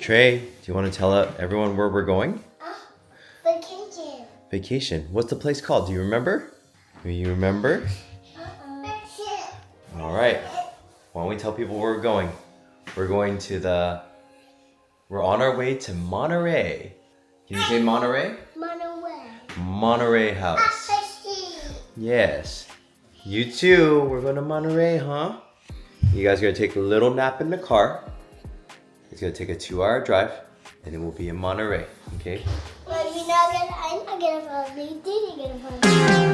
Trey, do you want to tell everyone where we're going? Vacation. Vacation. What's the place called? Do you remember? Do you remember? All right. Why don't we tell people where we're going? We're going to we're on our way to Monterey. Can you say Monterey? Monterey. Monterey House. Yes. You too. We're going to Monterey, huh? You guys are going to take a little nap in the car. It's going to take a 2-hour drive, and it will be in Monterey, okay? But I'm not gonna follow me. Daddy's gonna follow me.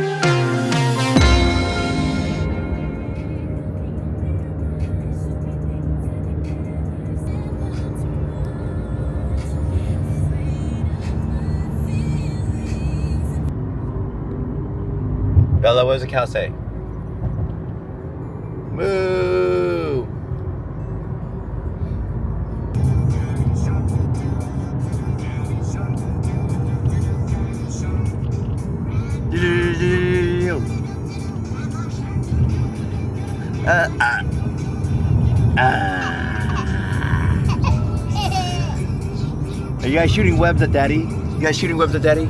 Bella, what does the cow say? Moo! Are you guys shooting webs at Daddy? You guys shooting webs at Daddy?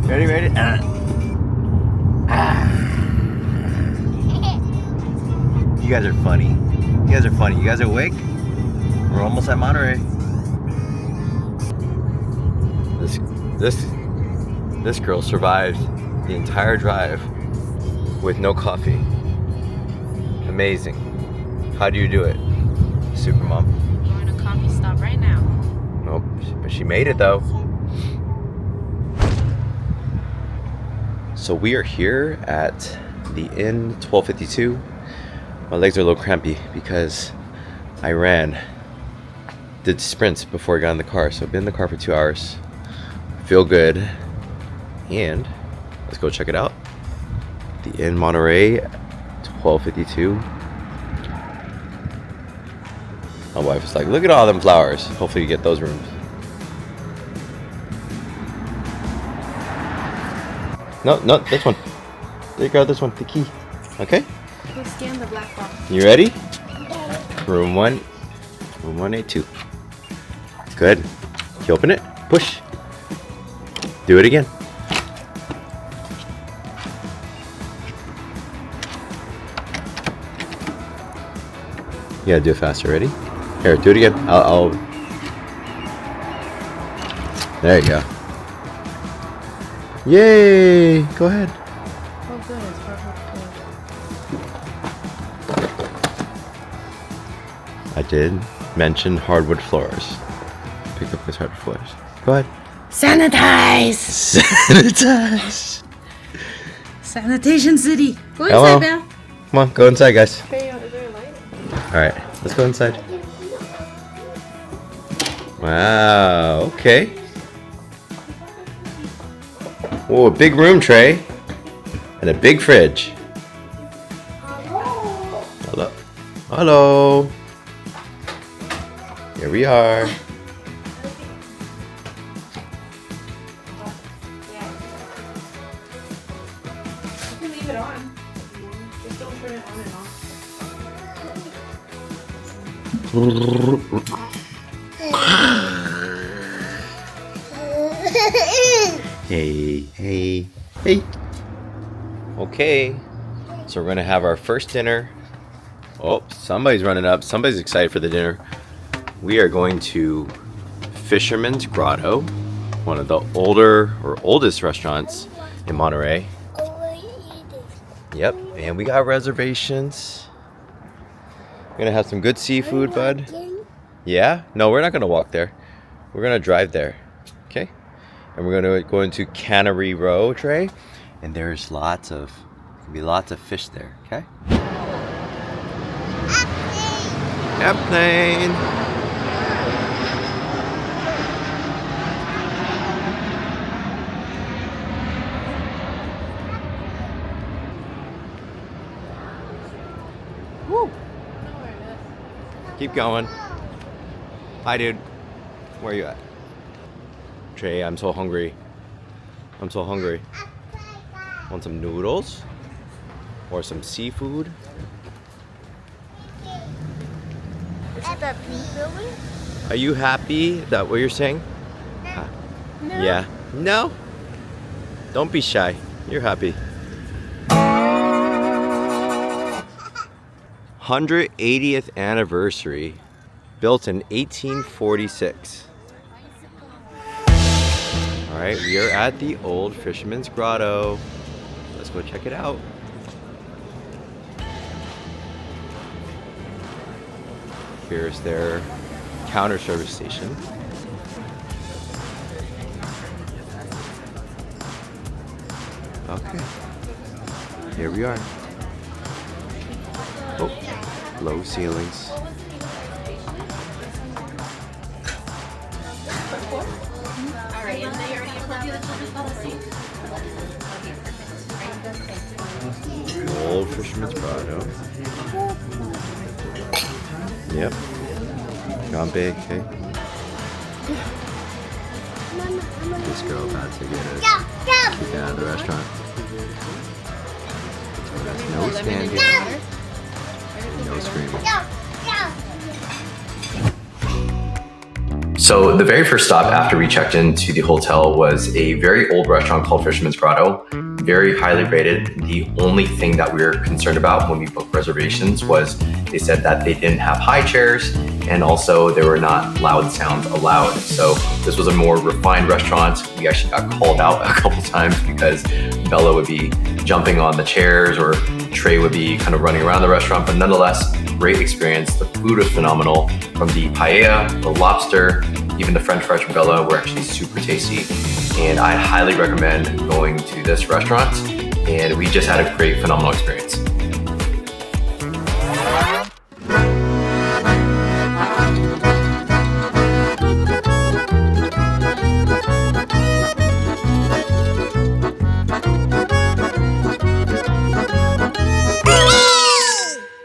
Ready, ready? You guys are funny. You guys are funny. You guys are awake? We're almost at Monterey. This girl survived the entire drive with no coffee. Amazing. How do you do it, Super Mom? We're in a coffee stop right now. Nope, but she made it though. So we are here at the inn, 1252. My legs are a little crampy because I did sprints before I got in the car. So I've been in the car for 2 hours. Feel good. And let's go check it out. The inn Monterey, 1252. My wife is like, look at all them flowers. Hopefully you get those rooms. No, this one. There you go, this one, the key. Okay? Go scan the black box. You ready? Room 182. Good. Can you open it? Push. Do it again. You gotta do it faster. Ready? Here, do it again. I'll. There you go. Yay! Go ahead. Oh, good. It's perfect. I did mention hardwood floors. Pick up those hardwood floors. Go ahead. Sanitize! Sanitize! Sanitation City. Go Hello. inside, Belle. Come on, go inside, guys. Trey, is there a light? Alright, let's go inside. Wow, okay. Whoa, a big room, Trey. And a big fridge. Hello. Hello. Here we are. You can leave it on. Just don't turn it on and off. Hey. Okay, so we're gonna have our first dinner. Oh, somebody's running up. Somebody's excited for the dinner. We are going to Fisherman's Grotto, one of the oldest restaurants in Monterey. Yep, and we got reservations. We're gonna have some good seafood, bud. Yeah? No, we're not gonna walk there. We're gonna drive there. Okay? And we're gonna go into Cannery Row, Trey. And there's gonna be lots of fish there, okay? Airplane! Woo! Keep going. Hi, dude. Where are you at? Trey, I'm so hungry. Want some noodles? Or some seafood? the building? Are you happy? That what you're saying? No. Yeah. No? Don't be shy. You're happy. 180th anniversary. Built in 1846. Alright, we are at the old Fisherman's Grotto. Let's go check it out. Here's their counter service station. Okay, here we are. Oh, low ceilings. Alright, and they already told you the children's policy? Old Fisherman's Grotto. Yep. Gone big, okay? This girl about to get it. Get down to the restaurant. No standing. No screaming. So the very first stop after we checked into the hotel was a very old restaurant called Fisherman's Grotto. Very highly rated. The only thing that we were concerned about when we booked reservations was they said that they didn't have high chairs and also there were not loud sounds allowed. So this was a more refined restaurant. We actually got called out a couple times because Bella would be jumping on the chairs or Trey would be kind of running around the restaurant, but nonetheless, great experience. The food was phenomenal. From the paella, the lobster, even the French fries from Bella were actually super tasty. And I highly recommend going to this restaurant. And we just had a great, phenomenal experience.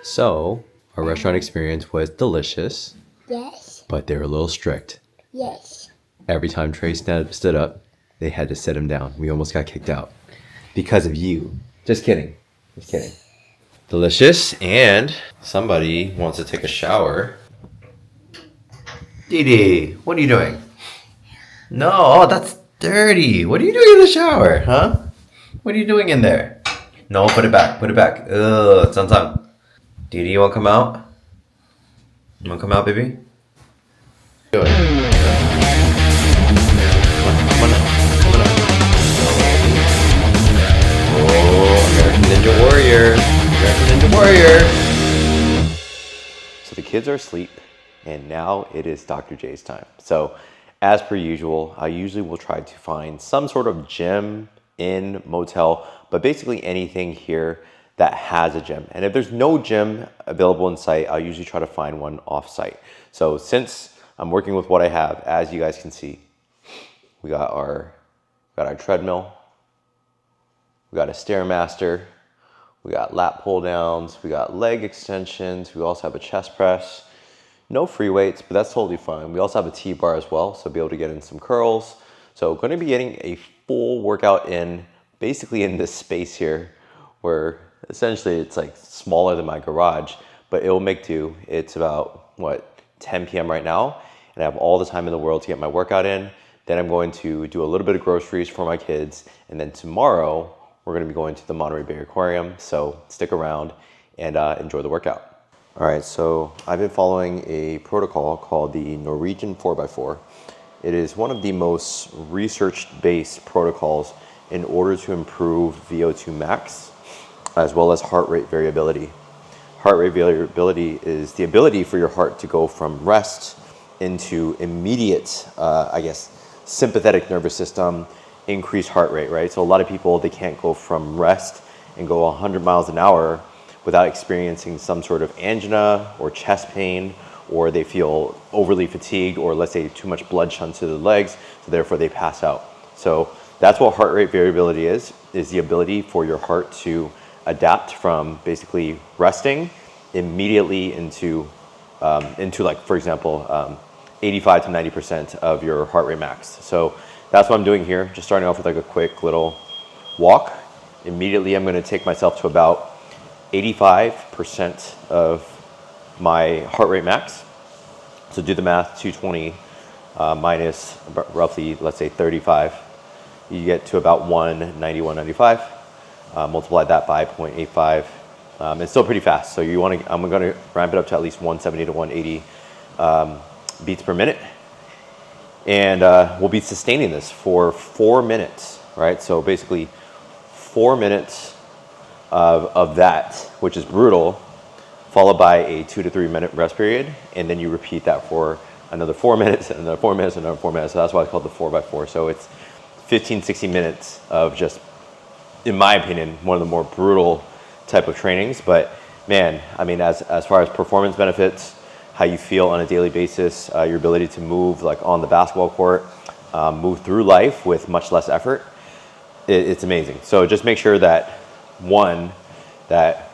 So, our restaurant experience was delicious, Yes. but they were a little strict. Yes. Every time Trey stood up, they had to sit him down. We almost got kicked out because of you. Just kidding. Just kidding. Delicious, and somebody wants to take a shower. Didi, what are you doing? No, oh, that's dirty. What are you doing in the shower, huh? What are you doing in there? No, put it back. Put it back. Ugh, it's on time. Didi, you want to come out? You want to come out, baby? Do it. Come on. Oh, American Ninja Warrior. American Ninja Warrior. So the kids are asleep, and now it is Dr. J's time. So, as per usual, I usually will try to find some sort of gym, inn, motel, but basically anything here that has a gym. And if there's no gym available in sight, I'll usually try to find one off site. So since I'm working with what I have, as you guys can see, we got our treadmill, we got a Stairmaster, we got lat pull downs, we got leg extensions, we also have a chest press. No free weights, but that's totally fine. We also have a T-bar as well, so be able to get in some curls. So going to be getting a full workout in, basically in this space here, where essentially it's like smaller than my garage, but it will make do. It's about, 10 p.m. right now, and I have all the time in the world to get my workout in. Then I'm going to do a little bit of groceries for my kids, and then tomorrow we're going to be going to the Monterey Bay Aquarium, so stick around and enjoy the workout. All right, so I've been following a protocol called the Norwegian 4x4. It is one of the most research-based protocols in order to improve VO2 max, as well as heart rate variability. Heart rate variability is the ability for your heart to go from rest into immediate, sympathetic nervous system, increased heart rate, right? So a lot of people, they can't go from rest and go 100 miles an hour without experiencing some sort of angina or chest pain, or they feel overly fatigued, or let's say too much blood shunts to the legs, so therefore they pass out. So that's what heart rate variability is the ability for your heart to adapt from basically resting immediately into like, for example, 85 to 90% of your heart rate max. So that's what I'm doing here, just starting off with like a quick little walk. Immediately I'm gonna take myself to about 85% of my heart rate max. So do the math, 220 minus roughly, let's say 35. You get to about 190, 195. Multiply that by 0.85. It's still pretty fast. So I'm going to ramp it up to at least 170 to 180 beats per minute. And we'll be sustaining this for 4 minutes, right? So basically 4 minutes of that, which is brutal, followed by a 2 to 3 minute rest period. And then you repeat that for another 4 minutes, and another 4 minutes, and another 4 minutes. So that's why it's called the 4x4. So it's 15, 60 minutes of just, in my opinion, one of the more brutal type of trainings. But man, I mean, as far as performance benefits, how you feel on a daily basis, your ability to move like on the basketball court, move through life with much less effort, it's amazing. So just make sure that, one, that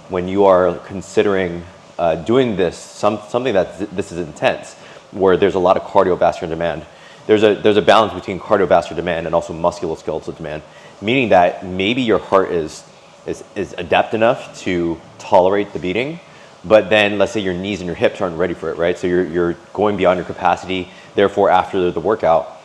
when you are considering doing this, something that this is intense, where there's a lot of cardiovascular demand, there's a balance between cardiovascular demand and also musculoskeletal demand, meaning that maybe your heart is adept enough to tolerate the beating, but then let's say your knees and your hips aren't ready for it, right? So you're going beyond your capacity. Therefore, after the workout,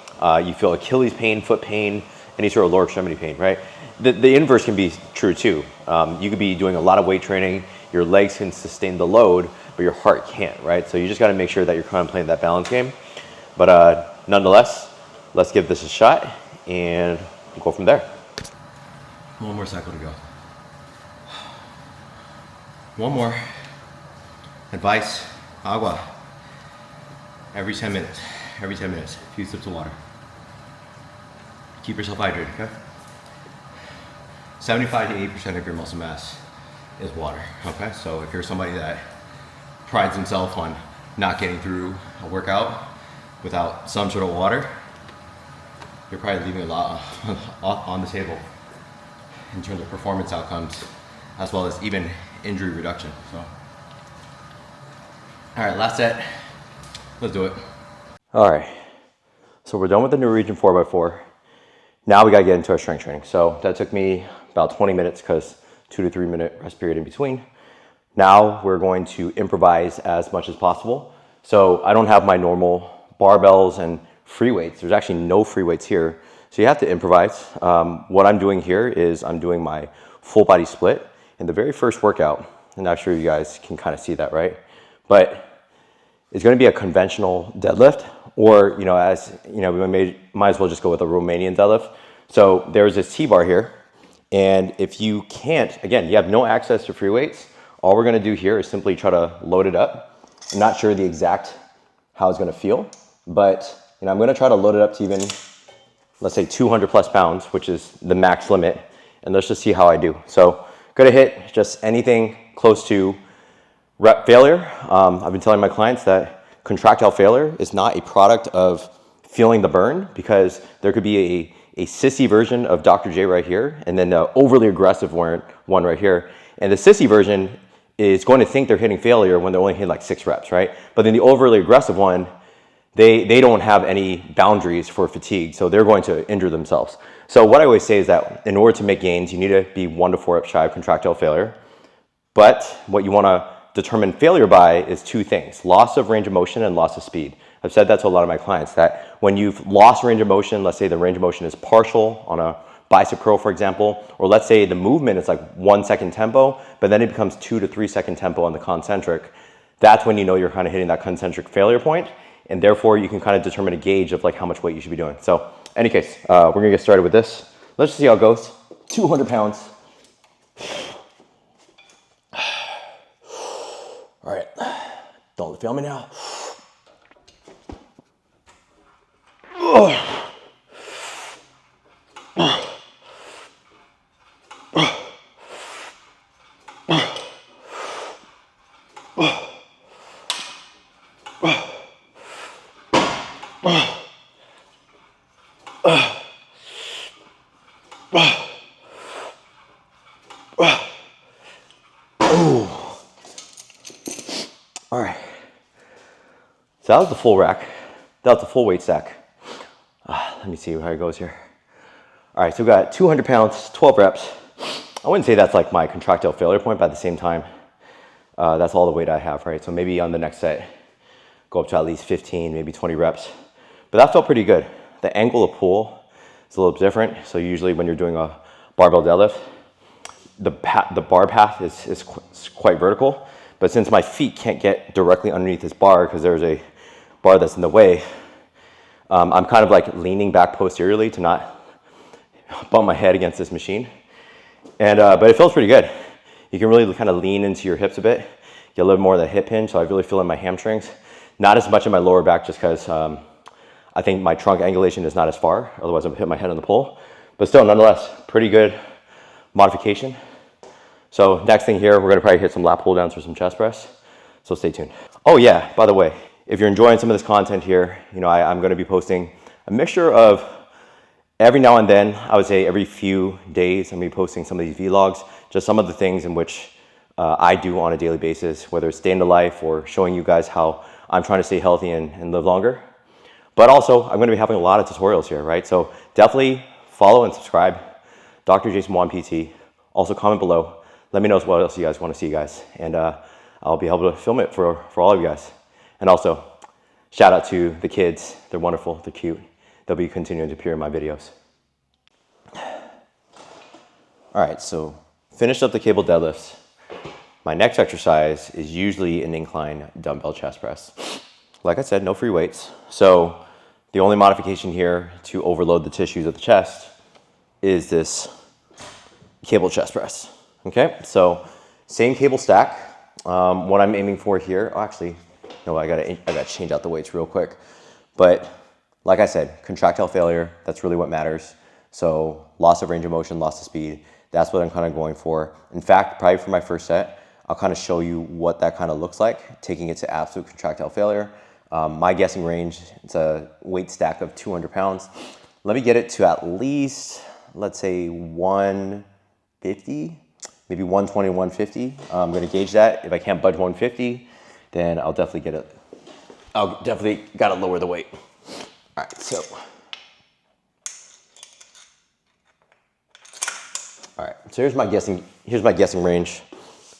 you feel Achilles pain, foot pain, any sort of lower extremity pain, right? The inverse can be true too. You could be doing a lot of weight training, your legs can sustain the load, but your heart can't, right? So you just gotta make sure that you're kind of playing that balance game. But nonetheless, let's give this a shot and we'll go from there. One more cycle to go. One more. Advice, agua. Every 10 minutes, a few sips of water. Keep yourself hydrated, okay? 75 to 80% of your muscle mass is water, okay? So if you're somebody that prides himself on not getting through a workout without some sort of water, you're probably leaving a lot on the table in terms of performance outcomes, as well as even injury reduction. So, all right, last set. Let's do it. All right, so we're done with the Norwegian 4x4. Now we gotta get into our strength training. So that took me about 20 minutes because 2 to 3 minute rest period in between. Now we're going to improvise as much as possible. So I don't have my normal barbells and free weights. There's actually no free weights here. So you have to improvise. What I'm doing here is I'm doing my full body split in the very first workout. And I'm sure you guys can kind of see that, right? But it's going to be a conventional deadlift, or, you know, as you know, we might as well just go with a Romanian deadlift. So there's this T-bar here. And if you can't, again, you have no access to free weights, all we're going to do here is simply try to load it up. I'm not sure the exact how it's going to feel, but you know, I'm going to try to load it up to even, let's say 200 plus pounds, which is the max limit. And let's just see how I do. So going to hit just anything close to rep failure. I've been telling my clients that contractile failure is not a product of feeling the burn, because there could be a sissy version of Dr. J right here, and then the overly aggressive one right here. And the sissy version is going to think they're hitting failure when they're only hitting like 6 reps, right? But then the overly aggressive one, they don't have any boundaries for fatigue, so they're going to injure themselves. So what I always say is that in order to make gains, you need to be 1 to 4 reps shy of contractile failure. But what you want to determine failure by is 2 things: loss of range of motion and loss of speed. I've said that to a lot of my clients, that when you've lost range of motion, let's say the range of motion is partial on a bicep curl, for example, or let's say the movement is like 1 second tempo, but then it becomes 2 to 3 second tempo on the concentric, that's when you know you're kind of hitting that concentric failure point, and therefore you can kind of determine a gauge of like how much weight you should be doing. So any case, we're gonna get started with this. Let's just see how it goes. 200 pounds. All right, don't fail me now. All right, so that was the full rack. That was the full weight stack. Let me see how it goes here. All right, so we got 200 pounds, 12 reps. I wouldn't say that's like my contractile failure point, but at the same time, that's all the weight I have, right? So maybe on the next set, go up to at least 15, maybe 20 reps. But that felt pretty good. The angle of pull is a little different. So usually when you're doing a barbell deadlift, the bar path is quite vertical. But since my feet can't get directly underneath this bar because there's a bar that's in the way, I'm kind of like leaning back posteriorly to not bump my head against this machine. And but it feels pretty good. You can really kind of lean into your hips a bit, get a little more of the hip hinge. So I really feel in my hamstrings. Not as much in my lower back just because I think my trunk angulation is not as far. Otherwise I'm hit my head on the pole. But still, nonetheless, pretty good modification. So next thing here, we're gonna probably hit some lat pull downs for some chest press. So stay tuned. Oh yeah, by the way, if you're enjoying some of this content here, you know, I'm gonna be posting a mixture of every now and then, I would say every few days, I'm gonna be posting some of these vlogs, just some of the things in which I do on a daily basis, whether it's day in the life or showing you guys how I'm trying to stay healthy and live longer. But also, I'm gonna be having a lot of tutorials here, right? So definitely follow and subscribe, DrJasonWonPT. Also comment below. Let me know what else you guys want to see, guys. And I'll be able to film it for all of you guys. And also, shout out to the kids. They're wonderful, they're cute. They'll be continuing to appear in my videos. All right, so finished up the cable deadlifts. My next exercise is usually an incline dumbbell chest press. Like I said, no free weights. So the only modification here to overload the tissues of the chest is this cable chest press. Okay, so same cable stack. What I'm aiming for here, oh, actually, no, I gotta change out the weights real quick. But like I said, contractile failure, that's really what matters. So loss of range of motion, loss of speed, that's what I'm kind of going for. In fact, probably for my first set, I'll kind of show you what that kind of looks like, taking it to absolute contractile failure. My guessing range, it's a weight stack of 200 pounds. Let me get it to at least, let's say 150, maybe 120, 150. I'm gonna gauge that. If I can't budge 150, then I'll definitely get it. I'll definitely gotta lower the weight. All right, so. All right, so here's my guessing range.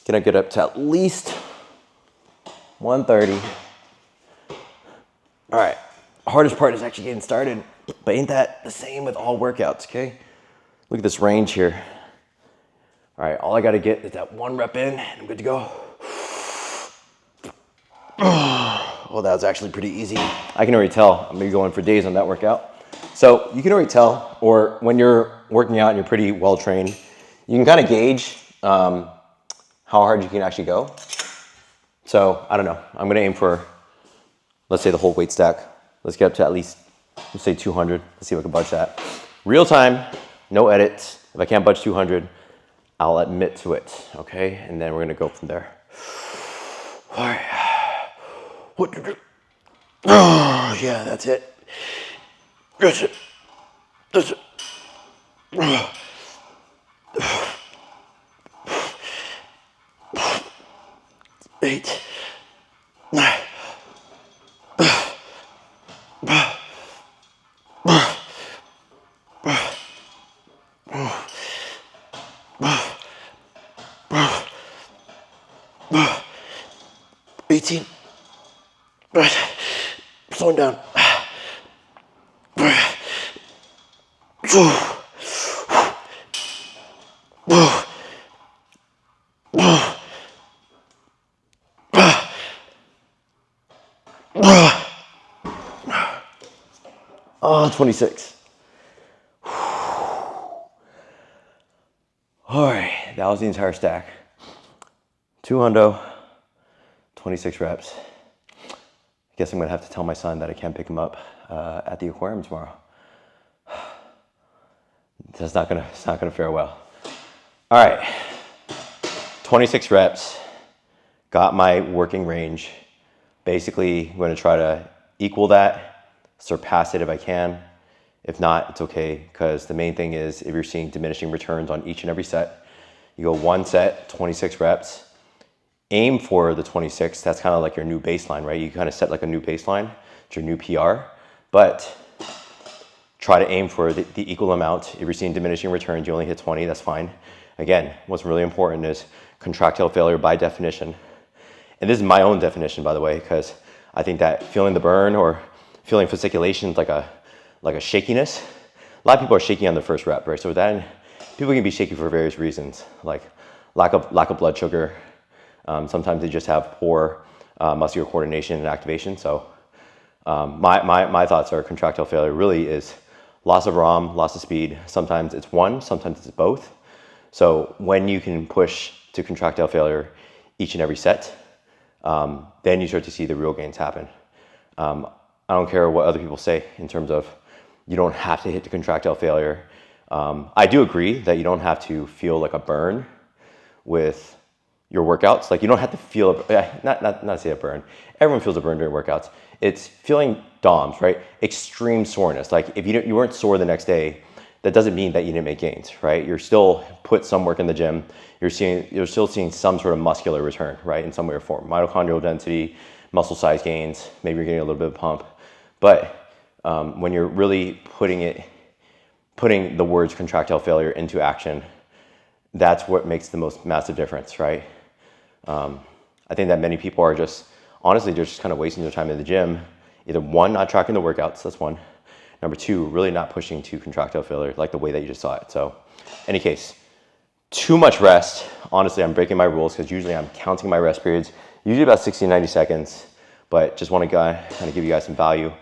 Gonna get up to at least 130. All right, hardest part is actually getting started, but ain't that the same with all workouts, okay? Look at this range here. All right, all I gotta get is that one rep in, and I'm good to go. Well, that was actually pretty easy. I can already tell I'm gonna be going for days on that workout. So you can already tell, or when you're working out and you're pretty well trained, you can kind of gauge how hard you can actually go. So I don't know, I'm gonna aim for, let's say the whole weight stack. Let's get up to at least, let's say 200. Let's see if I can budge that. Real time, no edits. If I can't budge 200, I'll admit to it, okay? And then we're gonna go from there. All right. What to do? Oh, yeah, that's it. That's it. That's it. 8, 9. Right, slowing down. 26. All right, that was the entire stack. 200, 26 reps. I guess I'm gonna have to tell my son that I can't pick him up at the aquarium tomorrow. It's not gonna fare well. All right, 26 reps. Got my working range. Basically, I'm gonna try to equal that, surpass it if I can. If not, it's okay, because the main thing is if you're seeing diminishing returns on each and every set, you go one set, 26 reps, aim for the 26. That's kind of like your new baseline, right? You kind of set like a new baseline, it's your new PR, but try to aim for the equal amount. If you're seeing diminishing returns, you only hit 20, that's fine. Again, what's really important is contractile failure by definition. And this is my own definition, by the way, because I think that feeling the burn or feeling fasciculation is like a shakiness. A lot of people are shaky on the first rep, right? So then people can be shaky for various reasons, like lack of blood sugar. Sometimes they just have poor muscular coordination and activation. So my thoughts are contractile failure really is loss of ROM, loss of speed. Sometimes it's one, sometimes it's both. So when you can push to contractile failure each and every set, then you start to see the real gains happen. I don't care what other people say in terms of you don't have to hit the contractile failure. I do agree that you don't have to feel like a burn with your workouts. Like you don't have to feel, not say a burn. Everyone feels a burn during workouts. It's feeling DOMS, right? Extreme soreness. Like if you weren't sore the next day, that doesn't mean that you didn't make gains, right? You're still put some work in the gym. You're still seeing some sort of muscular return, right? In some way or form. Mitochondrial density, muscle size gains, maybe you're getting a little bit of pump. But when you're really putting the words contractile failure into action, that's what makes the most massive difference, right? I think that many people are honestly, they're just kind of wasting their time in the gym. Either one, not tracking the workouts, that's one. Number two, really not pushing to contractile failure like the way that you just saw it. So, any case, too much rest. Honestly, I'm breaking my rules because usually I'm counting my rest periods, usually about 60 to 90 seconds, but just want to kind of give you guys some value.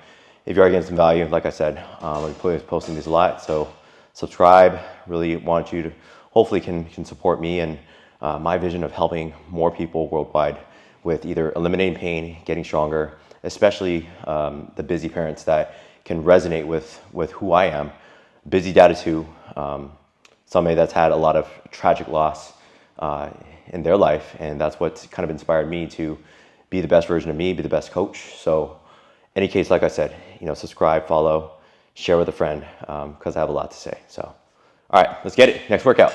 If you are getting some value, like I said, I'm posting these a lot, so subscribe. Really want you to, hopefully can support me and my vision of helping more people worldwide with either eliminating pain, getting stronger, especially the busy parents that can resonate with who I am. Busy dad is who, somebody that's had a lot of tragic loss in their life, and that's what's kind of inspired me to be the best version of me, be the best coach. So any case, like I said, subscribe, follow, share with a friend, because I have a lot to say. So, all right, let's get it. Next workout.